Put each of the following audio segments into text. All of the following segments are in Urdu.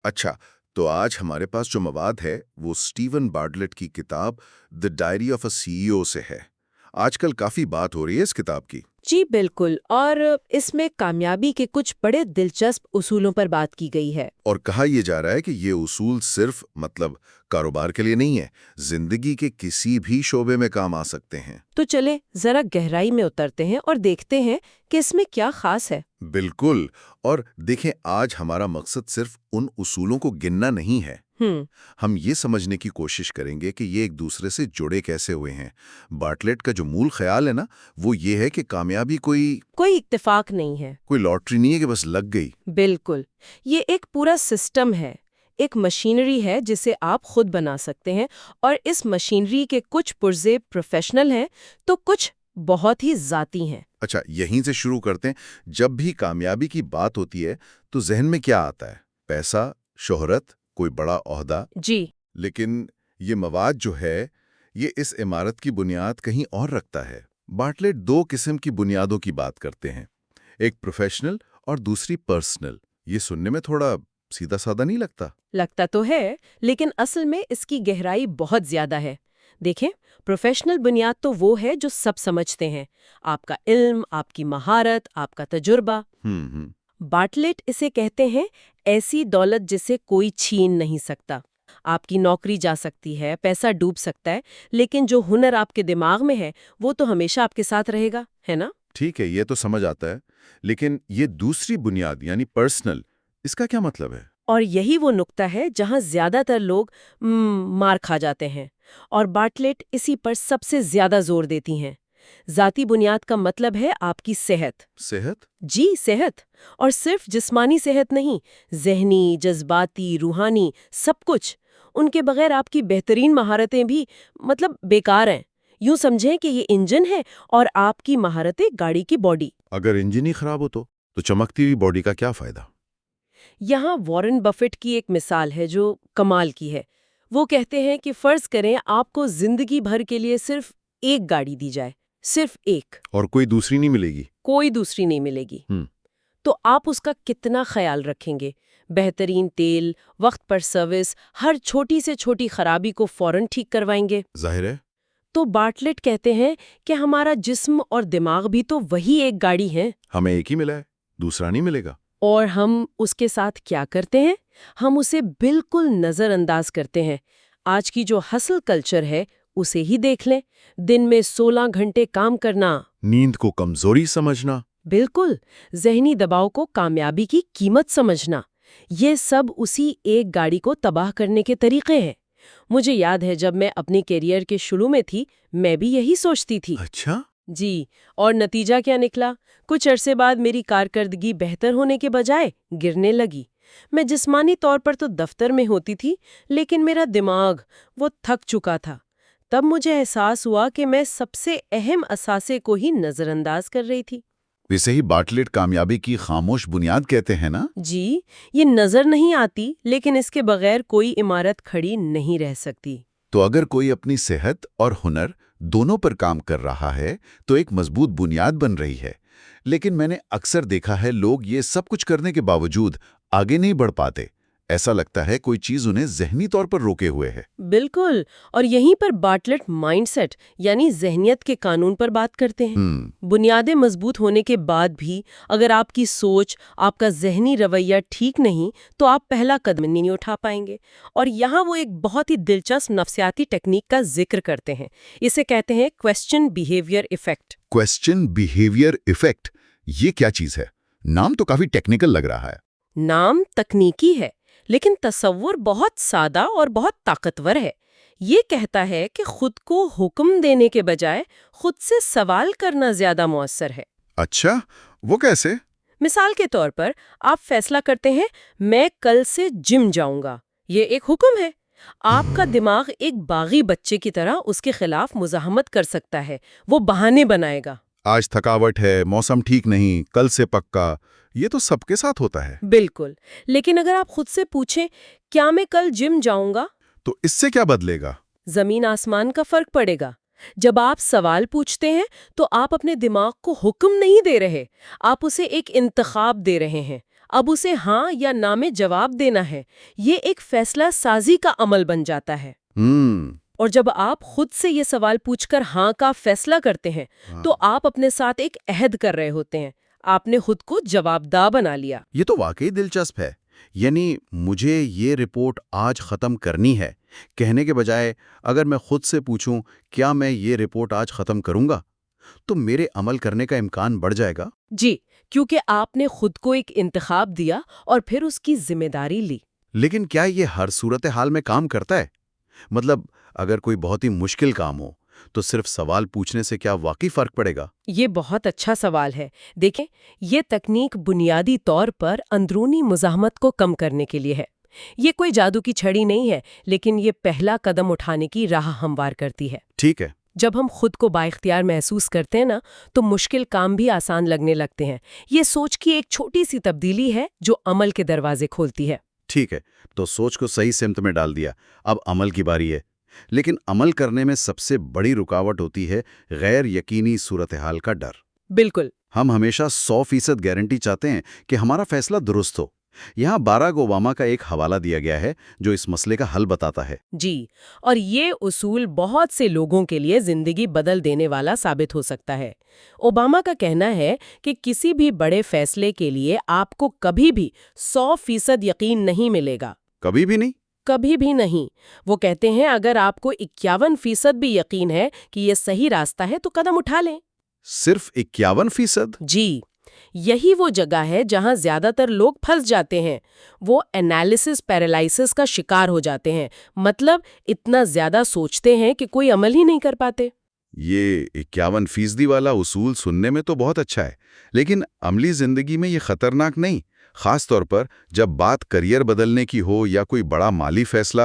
اچھا، تو آج ہمارے پاس جو مواد ہے وہ سٹیون بارٹلیٹ کی کتاب دی ڈائری آف اے سی ای او سے ہے۔ آج کل کافی بات ہو رہی ہے اس کتاب کی۔ جی بالکل، اور اس میں کامیابی کے کچھ بڑے دلچسپ اصولوں پر بات کی گئی ہے۔ اور کہا یہ جا رہا ہے کہ یہ اصول صرف کاروبار کے لیے نہیں ہے، زندگی کے کسی بھی شعبے میں کام آ سکتے ہیں۔ تو چلے ذرا گہرائی میں اترتے ہیں اور دیکھتے ہیں کہ اس میں کیا خاص ہے۔ بالکل، اور دیکھیں آج ہمارا مقصد صرف ان اصولوں کو گننا نہیں ہے۔ ہم یہ سمجھنے کی کوشش کریں گے کہ یہ ایک دوسرے سے جڑے کیسے ہوئے ہیں۔ بارٹلیٹ کا جو مول خیال ہے نا، وہ یہ ہے کہ کامیابی کوئی اتفاق نہیں ہے۔ کوئی لاٹری نہیں ہے کہ بس لگ گئی۔ بالکل، یہ ایک پورا سسٹم ہے، ایک مشینری ہے جسے آپ خود بنا سکتے ہیں، اور اس مشینری کے کچھ پرزے پروفیشنل ہیں تو کچھ بہت ہی ذاتی ہیں۔ اچھا، یہیں سے شروع کرتے ہیں۔ جب بھی کامیابی کی بات ہوتی ہے تو ذہن میں کیا آتا ہے؟ پیسہ، شہرت، کوئی بڑا عہدہ؟ جی لیکن یہ مواد جو ہے یہ اس عمارت کی بنیاد کہیں اور رکھتا ہے۔ بارٹلیٹ دو قسم کی بنیادوں کی بات کرتے ہیں، ایک پروفیشنل اور دوسری پرسنل۔ یہ سننے میں تھوڑا سیدھا سادہ نہیں لگتا؟ لگتا تو ہے، لیکن اصل میں اس کی گہرائی بہت زیادہ ہے۔ دیکھیں، پروفیشنل بنیاد تو وہ ہے جو سب سمجھتے ہیں، آپ کا علم، آپ کی مہارت، آپ کا تجربہ۔ بارٹلیٹ اسے کہتے ہیں ایسی دولت جسے کوئی چھین نہیں سکتا۔ آپ کی نوکری جا سکتی ہے، پیسہ ڈوب سکتا ہے، لیکن جو ہنر آپ کے دماغ میں ہے وہ تو ہمیشہ آپ کے ساتھ رہے گا، ہے نا؟ ٹھیک ہے، یہ تو سمجھ آتا ہے، لیکن یہ دوسری بنیاد یعنی پرسنل، اس کا کیا مطلب ہے؟ اور یہی وہ نقطہ ہے جہاں زیادہ تر لوگ مار کھا جاتے ہیں، اور بارٹلیٹ اسی پر سب سے زیادہ زور دیتی ہیں۔ ذاتی بنیاد کا مطلب ہے آپ کی صحت۔ صحت؟ جی صحت، اور صرف جسمانی صحت نہیں، ذہنی، جذباتی، روحانی، سب کچھ۔ ان کے بغیر آپ کی بہترین مہارتیں بھی بیکار ہیں۔ یوں سمجھیں کہ یہ انجن ہے اور آپ کی مہارتیں گاڑی کی باڈی۔ اگر انجن ہی خراب ہو تو چمکتی ہوئی باڈی کا کیا فائدہ؟ یہاں وارن بفٹ کی ایک مثال ہے جو کمال کی ہے۔ وہ کہتے ہیں کہ فرض کریں آپ کو زندگی بھر کے لیے صرف ایک گاڑی دی جائے، صرف ایک، اور کوئی دوسری نہیں ملے گی؟ کوئی دوسری نہیں ملے گی۔ تو آپ اس کا کتنا خیال رکھیں گے؟ بہترین تیل، وقت پر سروس، ہر چھوٹی سے چھوٹی خرابی کو فوراً ٹھیک کروائیں گے؟ ظاہر ہے۔ تو بارٹلیٹ کہتے ہیں کہ ہمارا جسم اور دماغ بھی تو وہی ایک گاڑی ہے۔ ہمیں ایک ہی ملا ہے، دوسرا نہیں ملے گا۔ اور ہم اس کے ساتھ کیا کرتے ہیں؟ ہم اسے بالکل نظر انداز کرتے ہیں۔ آج کی جو ہسل کلچر ہے اسے ہی دیکھ لیں، دن میں 16 گھنٹے کام کرنا، نیند کو کمزوری سمجھنا، بالکل، ذہنی دباؤ کو کامیابی کی قیمت سمجھنا، یہ سب اسی ایک گاڑی کو تباہ کرنے کے طریقے ہیں۔ مجھے یاد ہے جب میں اپنی کیریئر کے شروع میں تھی، میں بھی یہی سوچتی تھی۔ اچھا؟ جی، اور نتیجہ کیا نکلا؟ کچھ عرصے بعد میری کارکردگی بہتر ہونے کے بجائے گرنے لگی۔ میں جسمانی طور پر تو دفتر میں ہوتی تھی، لیکن میرا دماغ وہ تھک چکا تھا۔ تب مجھے احساس ہوا کہ میں سب سے اہم اثاثے کو ہی نظر انداز کر رہی تھی۔ ویسے ہی بارٹلیٹ کامیابی کی خاموش بنیاد کہتے ہیں نا؟ جی، یہ نظر نہیں آتی، لیکن اس کے بغیر کوئی عمارت کھڑی نہیں رہ سکتی۔ تو اگر کوئی اپنی صحت اور ہنر دونوں پر کام کر رہا ہے تو ایک مضبوط بنیاد بن رہی ہے، لیکن میں نے اکثر دیکھا ہے لوگ یہ سب کچھ کرنے کے باوجود آگے نہیں بڑھ پاتے۔ ایسا لگتا ہے کوئی چیز انہیں ذہنی طور پر روکے ہوئے ہے۔ بالکل، اور یہیں پر بارٹلیٹ مائنڈ سیٹ یعنی ذہنیت کے قانون پر بات کرتے ہیں۔ بنیادیں مضبوط ہونے کے بعد بھی اگر آپ کی سوچ، آپ کا ذہنی رویہ ٹھیک نہیں تو آپ پہلا قدم نہیں اٹھا پائیں گے۔ اور یہاں وہ ایک بہت ہی دلچسپ نفسیاتی ٹیکنیک کا ذکر کرتے ہیں، اسے کہتے ہیں question behaviour effect. Question behaviour effect, یہ کیا چیز ہے؟ نام تو کافی ٹیکنیکل لگ رہا ہے۔ نام تکنیکی ہے، لیکن تصور بہت سادہ اور بہت طاقتور ہے۔ یہ کہتا ہے کہ خود کو حکم دینے کے بجائے خود سے سوال کرنا زیادہ مؤثر ہے۔ اچھا، وہ کیسے؟ مثال کے طور پر آپ فیصلہ کرتے ہیں میں کل سے جم جاؤں گا، یہ ایک حکم ہے۔ آپ کا دماغ ایک باغی بچے کی طرح اس کے خلاف مزاحمت کر سکتا ہے، وہ بہانے بنائے گا۔ آج تھکاوٹ ہے، موسم ٹھیک نہیں، کل سے پکا، یہ تو سب کے ساتھ ہوتا ہے۔ بالکل، لیکن اگر آپ خود سے پوچھیں کیا میں کل جم جاؤں گا، تو اس سے کیا بدلے گا؟ زمین آسمان کا فرق پڑے گا۔ جب آپ سوال پوچھتے ہیں تو آپ اپنے دماغ کو حکم نہیں دے رہے، آپ اسے ایک انتخاب دے رہے ہیں۔ اب اسے ہاں یا نہ میں جواب دینا ہے. یہ ایک فیصلہ سازی کا عمل بن جاتا ہے. اور جب آپ خود سے یہ سوال پوچھ کر ہاں کا فیصلہ کرتے ہیں تو آپ اپنے ساتھ ایک عہد کر رہے ہوتے ہیں. آپ نے خود کو جواب دہ بنا لیا. یہ تو واقعی دلچسپ ہے. یعنی مجھے یہ رپورٹ آج ختم کرنی ہے کہنے کے بجائے اگر میں خود سے پوچھوں کیا میں یہ رپورٹ آج ختم کروں گا تو میرے عمل کرنے کا امکان بڑھ جائے گا. جی، کیونکہ آپ نے خود کو ایک انتخاب دیا اور پھر اس کی ذمہ داری لی. لیکن کیا یہ ہر صورتحال میں کام کرتا ہے؟ مطلب اگر کوئی بہت ہی مشکل کام ہو تو صرف سوال پوچھنے سے کیا واقعی فرق پڑے گا؟ یہ بہت اچھا سوال ہے. دیکھیں، یہ تکنیک بنیادی طور پر اندرونی مزاحمت کو کم کرنے کے لیے ہے. یہ کوئی جادو کی چھڑی نہیں ہے، لیکن یہ پہلا قدم اٹھانے کی راہ ہموار کرتی ہے. ٹھیک ہے. جب ہم خود کو بااختیار محسوس کرتے ہیں نا تو مشکل کام بھی آسان لگنے لگتے ہیں. یہ سوچ کی ایک چھوٹی سی تبدیلی ہے جو عمل کے دروازے کھولتی ہے. ٹھیک ہے، تو سوچ کو صحیح سمت میں ڈال دیا. اب عمل کی باری ہے. لیکن عمل کرنے میں سب سے بڑی رکاوٹ ہوتی ہے غیر یقینی صورتحال کا ڈر. بالکل. ہم ہمیشہ 100% گارنٹی چاہتے ہیں کہ ہمارا فیصلہ درست ہو. یہاں باراک اوباما کا ایک حوالہ دیا گیا ہے جو اس مسئلے کا حل بتاتا ہے. جی، اور یہ اصول بہت سے لوگوں کے لیے زندگی بدل دینے والا ثابت ہو سکتا ہے. اوباما کا کہنا ہے کہ کسی بھی بڑے فیصلے کے لیے آپ کو کبھی بھی 100% یقین نہیں ملے گا. کبھی بھی نہیں؟ کبھی بھی نہیں. وہ کہتے ہیں اگر آپ کو 51% بھی یقین ہے کہ یہ صحیح راستہ ہے تو قدم اٹھا لیں. صرف 51%؟ جی، یہی وہ جگہ ہے جہاں زیادہ تر لوگ پھنس جاتے ہیں. وہ انالیسس پیرالائسس کا شکار ہو جاتے ہیں. مطلب اتنا زیادہ سوچتے ہیں کہ کوئی عمل ہی نہیں کر پاتے. یہ 51% والا اصول سننے میں تو بہت اچھا ہے، لیکن عملی زندگی میں یہ خطرناک نہیں؟ خاص طور پر جب بات کریئر بدلنے کی ہو یا کوئی بڑا مالی فیصلہ،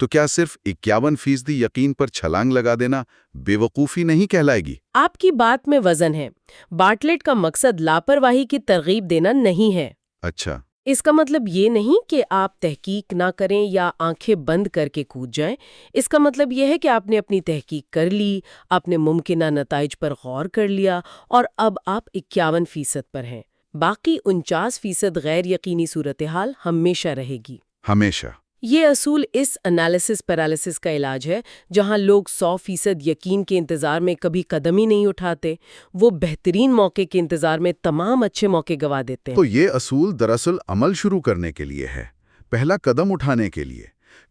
تو کیا صرف 51% یقین پر چھلانگ لگا دینا بے وقوفی نہیں کہلائے گی؟ آپ کی بات میں وزن ہے. بارٹلیٹ کا مقصد لاپرواہی کی ترغیب دینا نہیں ہے. اچھا. اس کا مطلب یہ نہیں کہ آپ تحقیق نہ کریں یا آنکھیں بند کر کے کود جائیں. اس کا مطلب یہ ہے کہ آپ نے اپنی تحقیق کر لی، اپنے ممکنہ نتائج پر غور کر لیا اور اب آپ 51% پر ہیں. باقی 49% غیر یقینی صورتحال ہمیشہ رہے گی. ہمیشہ. یہ اصول اس انالیسس پیرالائسس کا علاج ہے. جہاں لوگ 100% یقین کے انتظار میں کبھی قدم ہی نہیں اٹھاتے، وہ بہترین موقع کے انتظار میں تمام اچھے موقع گوا دیتے ہیں. تو یہ اصول دراصل عمل شروع کرنے کے لیے ہے، پہلا قدم اٹھانے کے لیے،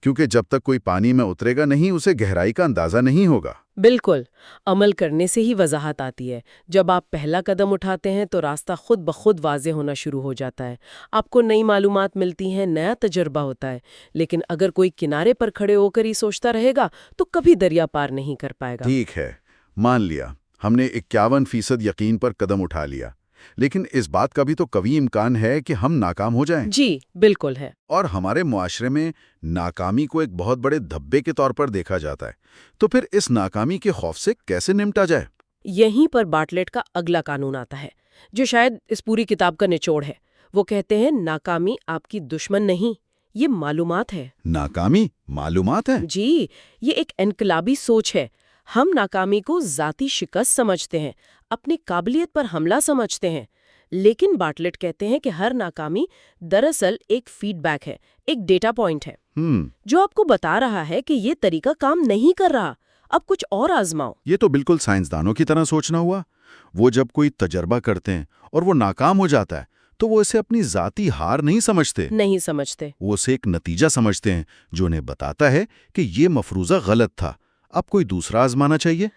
کیونکہ جب تک کوئی پانی میں اترے گا نہیں اسے گہرائی کا اندازہ نہیں ہوگا. بالکل. عمل کرنے سے ہی وضاحت آتی ہے. جب آپ پہلا قدم اٹھاتے ہیں تو راستہ خود بخود واضح ہونا شروع ہو جاتا ہے. آپ کو نئی معلومات ملتی ہیں، نیا تجربہ ہوتا ہے. لیکن اگر کوئی کنارے پر کھڑے ہو کر ہی سوچتا رہے گا تو کبھی دریا پار نہیں کر پائے گا. ٹھیک ہے، مان لیا ہم نے 51% یقین پر قدم اٹھا لیا، لیکن اس بات کا بھی تو قوی امکان ہے کہ ہم ناکام ہو جائیں. جی بالکل ہے. اور ہمارے معاشرے میں ناکامی کو ایک بہت بڑے دھبے کے طور پر دیکھا جاتا ہے. تو پھر اس ناکامی کے خوف سے کیسے نمٹا جائے؟ یہیں پر بارٹلیٹ کا اگلا قانون آتا ہے جو شاید اس پوری کتاب کا نچوڑ ہے. وہ کہتے ہیں ناکامی آپ کی دشمن نہیں، یہ معلومات ہے. ناکامی معلومات ہے؟ جی، یہ ایک انقلابی سوچ ہے. ہم ناکامی کو ذاتی شکست سمجھتے ہیں، اپنی قابلیت پر حملہ سمجھتے ہیں. لیکن بارٹلیٹ کہتے ہیں کہ ہر ناکامی دراصل ایک فیڈ بیک ہے، ایک ڈیٹا پوائنٹ ہے جو آپ کو بتا رہا ہے کہ یہ طریقہ کام نہیں کر رہا، اب کچھ اور آزماؤ. یہ تو بالکل سائنسدانوں کی طرح سوچنا ہوا. وہ جب کوئی تجربہ کرتے ہیں اور وہ ناکام ہو جاتا ہے تو وہ اسے اپنی ذاتی ہار نہیں سمجھتے. وہ اسے ایک نتیجہ سمجھتے ہیں جو انہیں بتاتا ہے کہ یہ مفروضہ غلط تھا، اب کوئی دوسرا آزمانا چاہیے.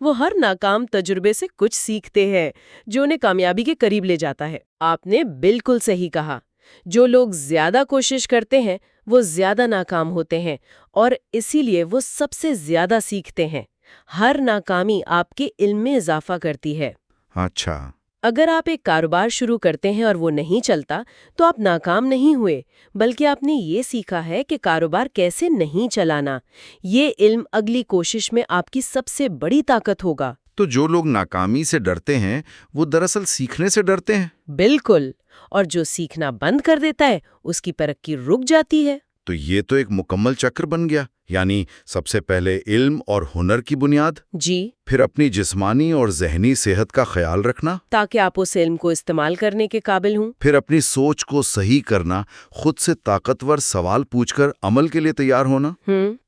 وہ ہر ناکام تجربے سے کچھ سیکھتے ہیں جو انہیں کامیابی کے قریب لے جاتا ہے. آپ نے بالکل صحیح کہا. جو لوگ زیادہ کوشش کرتے ہیں وہ زیادہ ناکام ہوتے ہیں اور اسی لیے وہ سب سے زیادہ سیکھتے ہیں. ہر ناکامی آپ کے علم میں اضافہ کرتی ہے. اچھا. اگر آپ ایک کاروبار شروع کرتے ہیں اور وہ نہیں چلتا تو آپ ناکام نہیں ہوئے، بلکہ آپ نے یہ سیکھا ہے کہ کاروبار کیسے نہیں چلانا. یہ علم اگلی کوشش میں آپ کی سب سے بڑی طاقت ہوگا. تو جو لوگ ناکامی سے ڈرتے ہیں وہ دراصل سیکھنے سے ڈرتے ہیں. بالکل. اور جو سیکھنا بند کر دیتا ہے اس کی ترقی رک جاتی ہے. تو یہ تو ایک مکمل چکر بن گیا. یعنی سب سے پہلے علم اور ہنر کی بنیاد، جی، پھر اپنی جسمانی اور ذہنی صحت کا خیال رکھنا، تاکہ آپ اس علم کو استعمال کرنے کے قابل ہوں۔ پھر اپنی سوچ کو صحیح کرنا، خود سے طاقتور سوال پوچھ کر عمل کے لیے تیار ہونا،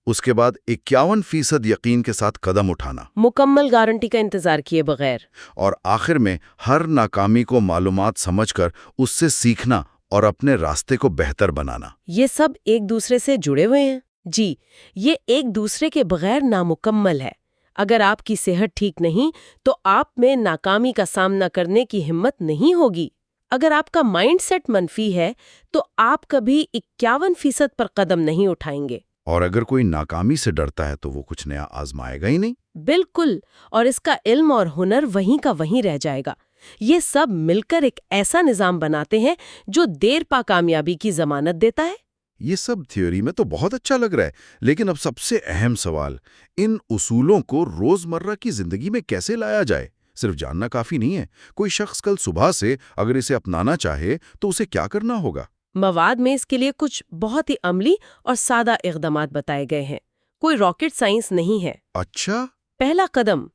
اس کے بعد 51% یقین کے ساتھ قدم اٹھانا، مکمل گارنٹی کا انتظار کیے بغیر۔ اور آخر میں ہر ناکامی کو معلومات سمجھ کر اس سے سیکھنا اور اپنے راستے کو بہتر بنانا۔ یہ سب ایک دوسرے سے جڑے ہوئے ہیں؟ جی، یہ ایک دوسرے کے بغیر نامکمل ہے۔ اگر آپ کی صحت ٹھیک نہیں تو آپ میں ناکامی کا سامنا کرنے کی ہمت نہیں ہوگی۔ اگر آپ کا مائنڈ سیٹ منفی ہے تو آپ کبھی 51% پر قدم نہیں اٹھائیں گے۔ اور اگر کوئی ناکامی سے ڈرتا ہے تو وہ کچھ نیا آزمائے گا ہی نہیں۔ بالکل، اور اس کا علم اور ہنر وہیں کا وہیں رہ جائے گا۔ یہ سب مل کر ایک ایسا نظام بناتے ہیں جو دیر پا کامیابی کی ضمانت دیتا ہے۔ یہ سب تھیوری میں تو بہت اچھا لگ رہا ہے، لیکن اب سب سے اہم سوال، ان اصولوں کو روزمرہ کی زندگی میں کیسے لایا جائے؟ صرف جاننا کافی نہیں ہے۔ کوئی شخص کل صبح سے اگر اسے اپنانا چاہے تو اسے کیا کرنا ہوگا؟ مواد میں اس کے لیے کچھ بہت ہی عملی اور سادہ اقدامات بتائے گئے ہیں۔ کوئی راکٹ سائنس نہیں ہے۔ اچھا، پہلا قدم،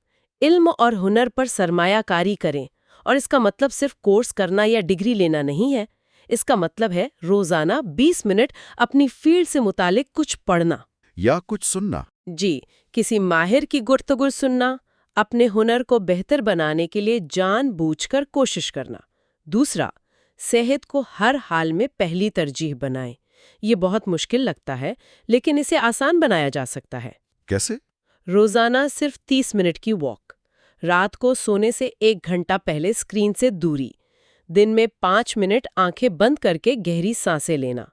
علم اور ہنر پر سرمایہ کاری کریں، اور اس کا مطلب صرف کورس کرنا یا ڈگری لینا نہیں ہے۔ اس کا مطلب ہے روزانہ 20 منٹ اپنی فیلڈ سے متعلق کچھ پڑھنا یا کچھ سننا۔ جی، کسی ماہر کی گفتگو سننا، اپنے ہنر کو بہتر بنانے کے لیے جان بوجھ کر کوشش کرنا۔ دوسرا، صحت کو ہر حال میں پہلی ترجیح بنائیں۔ یہ بہت مشکل لگتا ہے، لیکن اسے آسان بنایا جا سکتا ہے۔ کیسے؟ روزانہ صرف 30 منٹ کی واک، رات کو سونے سے 1 گھنٹہ پہلے اسکرین سے دوری، دن میں 5 منٹ آنکھیں بند کر کے گہری سانسیں لینا۔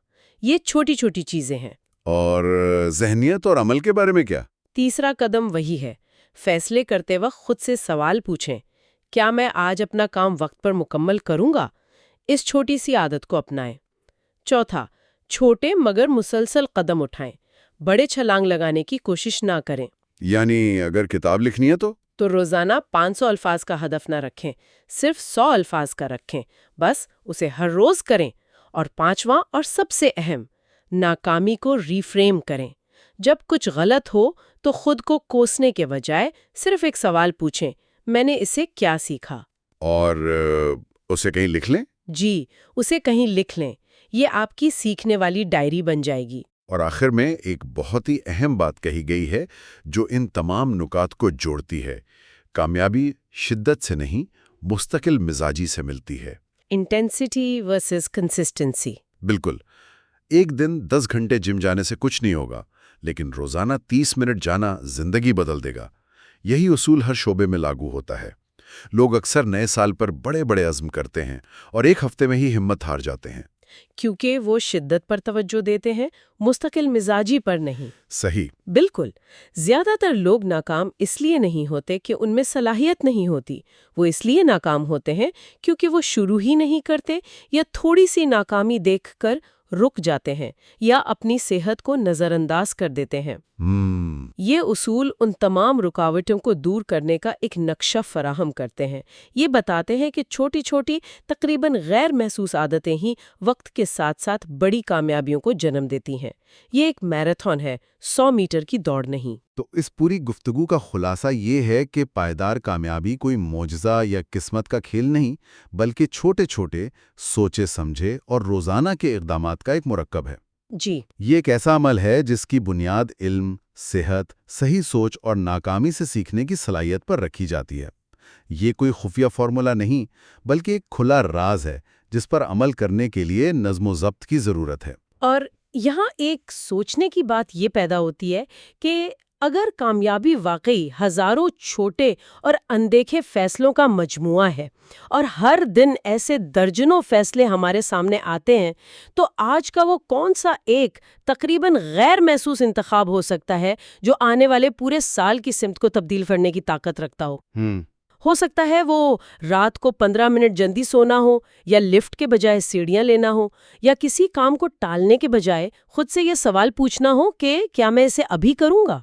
یہ چھوٹی چھوٹی چیزیں ہیں۔ اور ذہنیت اور عمل کے بارے میں کیا؟ تیسرا قدم وہی ہے، فیصلے کرتے وقت خود سے سوال پوچھیں، کیا میں آج اپنا کام وقت پر مکمل کروں گا؟ اس چھوٹی سی عادت کو اپنائیں۔ چوتھا، چھوٹے مگر مسلسل قدم اٹھائیں، بڑے چھلانگ لگانے کی کوشش نہ کریں۔ یعنی اگر کتاب لکھنی ہے تو روزانہ 500 الفاظ کا ہدف نہ رکھیں، صرف 100 الفاظ کا رکھیں، بس اسے ہر روز کریں۔ اور پانچواں اور سب سے اہم، ناکامی کو ریفریم کریں۔ جب کچھ غلط ہو تو خود کو کوسنے کے بجائے صرف ایک سوال پوچھیں، میں نے اسے کیا سیکھا؟ اور اسے کہیں لکھ لیں۔ جی، اسے کہیں لکھ لیں، یہ آپ کی سیکھنے والی ڈائری بن جائے گی۔ اور آخر میں ایک بہت ہی اہم بات کہی گئی ہے جو ان تمام نکات کو جوڑتی ہے، کامیابی شدت سے نہیں، مستقل مزاجی سے ملتی ہے۔ Intensity versus consistency. بالکل، ایک دن 10 گھنٹے جم جانے سے کچھ نہیں ہوگا، لیکن روزانہ 30 منٹ جانا زندگی بدل دے گا۔ یہی اصول ہر شعبے میں لاگو ہوتا ہے۔ لوگ اکثر نئے سال پر بڑے بڑے عزم کرتے ہیں اور ایک ہفتے میں ہی ہمت ہار جاتے ہیں، کیونکہ وہ شدت پر توجہ دیتے ہیں، مستقل مزاجی پر نہیں۔ صحیح۔ بالکل، زیادہ تر لوگ ناکام اس لیے نہیں ہوتے کہ ان میں صلاحیت نہیں ہوتی، وہ اس لیے ناکام ہوتے ہیں کیونکہ وہ شروع ہی نہیں کرتے، یا تھوڑی سی ناکامی دیکھ کر رک جاتے ہیں، یا اپنی صحت کو نظر انداز کر دیتے ہیں۔ یہ اصول ان تمام رکاوٹوں کو دور کرنے کا ایک نقشہ فراہم کرتے ہیں۔ یہ بتاتے ہیں کہ چھوٹی چھوٹی تقریباً غیر محسوس عادتیں ہی وقت کے ساتھ ساتھ بڑی کامیابیوں کو جنم دیتی ہیں۔ یہ ایک میراتھن ہے، 100 میٹر کی دوڑ نہیں۔ تو اس پوری گفتگو کا خلاصہ یہ ہے کہ پائیدار کامیابی کوئی معجزہ یا قسمت کا کھیل نہیں، بلکہ چھوٹے چھوٹے سوچے سمجھے اور روزانہ کے اقدامات کا ایک مرکب ہے۔ جی، یہ ایک ایسا عمل ہے جس کی بنیاد علم، صحت، صحیح سوچ اور ناکامی سے سیکھنے کی صلاحیت پر رکھی جاتی ہے۔ یہ کوئی خفیہ فارمولا نہیں، بلکہ ایک کھلا راز ہے جس پر عمل کرنے کے لیے نظم و ضبط کی ضرورت ہے۔ اور یہاں ایک سوچنے کی بات یہ پیدا ہوتی ہے کہ اگر کامیابی واقعی ہزاروں چھوٹے اور اندیکھے فیصلوں کا مجموعہ ہے، اور ہر دن ایسے درجنوں فیصلے ہمارے سامنے آتے ہیں، تو آج کا وہ کون سا ایک تقریباً غیر محسوس انتخاب ہو سکتا ہے جو آنے والے پورے سال کی سمت کو تبدیل کرنے کی طاقت رکھتا ہو سکتا ہے وہ رات کو 15 منٹ جلدی سونا ہو، یا لفٹ کے بجائے سیڑھیاں لینا ہو، یا کسی کام کو ٹالنے کے بجائے خود سے یہ سوال پوچھنا ہو کہ کیا میں اسے ابھی کروں گا؟